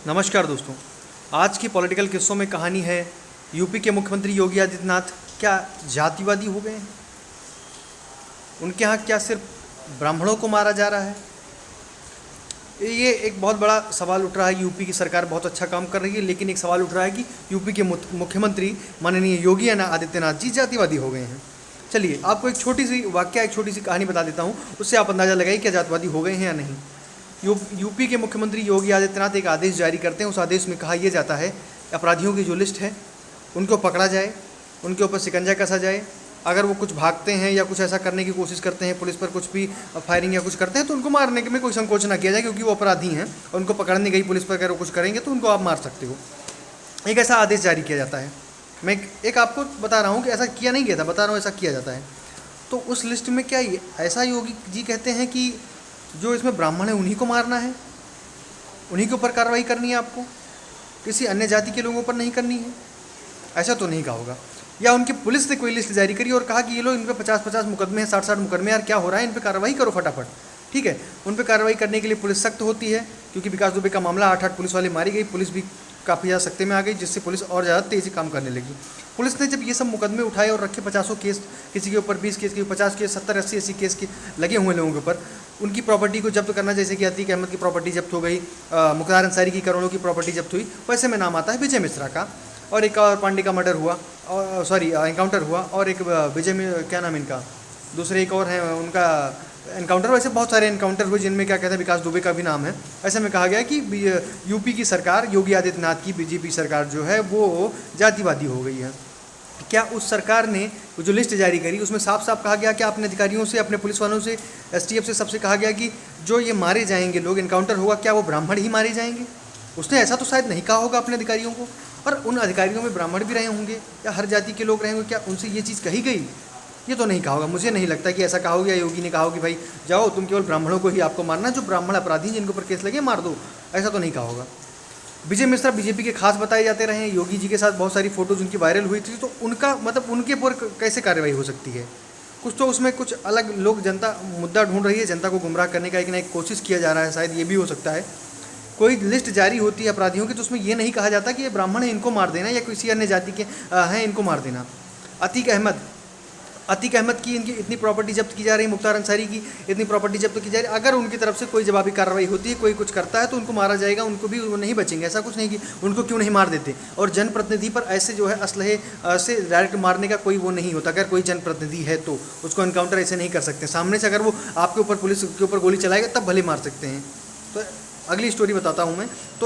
नमस्कार दोस्तों। आज की पॉलिटिकल किस्सों में कहानी है यूपी के मुख्यमंत्री योगी आदित्यनाथ क्या जातिवादी हो गए हैं। उनके यहाँ क्या सिर्फ ब्राह्मणों को मारा जा रहा है। ये एक बहुत बड़ा सवाल उठ रहा है। यूपी की सरकार बहुत अच्छा काम कर रही है, लेकिन एक सवाल उठ रहा है कि यूपी के मुख्यमंत्री माननीय योगी आदित्यनाथ जी जातिवादी हो गए हैं। चलिए आपको एक छोटी सी कहानी बता देता हूँ, उससे आप अंदाज़ा लगाइए क्या जातिवादी हो गए हैं या नहीं। यूपी के मुख्यमंत्री योगी आदित्यनाथ एक आदेश जारी करते हैं। उस आदेश में कहा यह जाता है अपराधियों की जो लिस्ट है उनको पकड़ा जाए, उनके ऊपर शिकंजा कसा जाए। अगर वो कुछ भागते हैं या कुछ ऐसा करने की कोशिश करते हैं, पुलिस पर कुछ भी फायरिंग या कुछ करते हैं, तो उनको मारने में कोई संकोच ना किया जाए, क्योंकि वो अपराधी हैं और उनको पकड़ने गई पुलिस पर अगर वो कुछ करेंगे तो उनको आप मार सकते हो। एक ऐसा आदेश जारी किया जाता है। मैं एक आपको बता रहा हूँ कि ऐसा किया नहीं गया था, बता रहा हूँ ऐसा किया जाता है। तो उस लिस्ट में क्या ऐसा योगी जी कहते हैं कि जो इसमें ब्राह्मण है उन्हीं को मारना है, उन्हीं के ऊपर कार्रवाई करनी है, आपको किसी अन्य जाति के लोगों पर नहीं करनी है। ऐसा तो नहीं कहा होगा। या उनकी पुलिस ने कोई लिस्ट जारी करी और कहा कि ये लोग इन पे 50-50 मुकदमे हैं, 60-60 मुकदमे, यार क्या हो रहा है, इन पे कार्रवाई करो फटाफट। ठीक है, उन पे कार्रवाई करने के लिए पुलिस सख्त होती है, क्योंकि विकास दुबे का मामला 8 पुलिस वाले मारी गई, पुलिस भी काफ़ी ज़्यादा सख्ते में आ गई, जिससे पुलिस और ज़्यादा तेज़ी काम करने लगी। पुलिस ने जब ये सब मुकदमे उठाए और रखे, 50 केस, किसी के ऊपर 20 केस, किसी 50 केस, 70-80 केस के लगे हुए लोगों के ऊपर, उनकी प्रॉपर्टी को जब्त करना, जैसे कि अतीक अहमद की प्रॉपर्टी जब्त हो गई, मुख्तार अंसारी की करोड़ों की प्रॉपर्टी जब्त हुई, वैसे में नाम आता है विजय मिश्रा का। और एक और पांडे का मर्डर हुआ, और एनकाउंटर हुआ, और एक क्या नाम इनका, दूसरे एक और है उनका एनकाउंटर। वैसे बहुत सारे एनकाउंटर हुए जिनमें क्या कहते हैं विकास दुबे का भी नाम है। ऐसे में कहा गया कि यूपी की सरकार, योगी आदित्यनाथ की बीजेपी सरकार जो है वो जातिवादी हो गई है। क्या उस सरकार ने जो लिस्ट जारी करी उसमें साफ साफ कहा गया कि अपने अधिकारियों से, अपने पुलिस वालों से, एसटीएफ से, सबसे कहा गया कि जो ये मारे जाएंगे लोग, एनकाउंटर होगा, क्या वो ब्राह्मण ही मारे जाएंगे? उसने ऐसा तो शायद नहीं कहा होगा अपने अधिकारियों को। और उन अधिकारियों में ब्राह्मण भी रहे होंगे या हर जाति के लोग रहे होंगे, क्या उनसे ये चीज़ कही गई? ये तो नहीं कहा होगा। मुझे नहीं लगता कि ऐसा कहा होगा या योगी ने कहा होगा कि भाई जाओ तुम केवल ब्राह्मणों को ही आपको मारना, जो ब्राह्मण अपराधी जिनके ऊपर केस लगे मार दो। ऐसा तो नहीं कहा होगा। विजय मिश्रा बीजेपी के खास बताए जाते रहे हैं। योगी जी के साथ बहुत सारी फोटोज उनकी वायरल हुई थी, तो उनका मतलब उनके ऊपर कैसे कार्रवाई हो सकती है? कुछ तो उसमें कुछ अलग लोग, जनता मुद्दा ढूंढ रही है, जनता को गुमराह करने का एक ना एक कोशिश किया जा रहा है, शायद ये भी हो सकता है। कोई लिस्ट जारी होती है अपराधियों की, तो उसमें ये नहीं कहा जाता कि ये ब्राह्मण है इनको मार देना, या किसी अन्य जाति के हैं इनको मार देना। अतीक अहमद की इनकी इतनी प्रॉपर्टी जब्त की जा रही है, मुख्तार अंसारी की इतनी प्रॉपर्टी जब्त की जा रही है। अगर उनकी तरफ से कोई जवाबी कार्रवाई होती है, कोई कुछ करता है, तो उनको मारा जाएगा, उनको भी वो नहीं बचेंगे। ऐसा कुछ नहीं कि उनको क्यों नहीं मार देते। और जनप्रतिनिधि पर ऐसे जो है असलहे से डायरेक्ट मारने का कोई वो नहीं होता। अगर कोई जनप्रतिनिधि है तो उसको एनकाउंटर ऐसे नहीं कर सकते। सामने से अगर वो आपके ऊपर, पुलिस के ऊपर गोली चलाएगा, तब भले मार सकते हैं। तो अगली स्टोरी बताता हूँ मैं। तो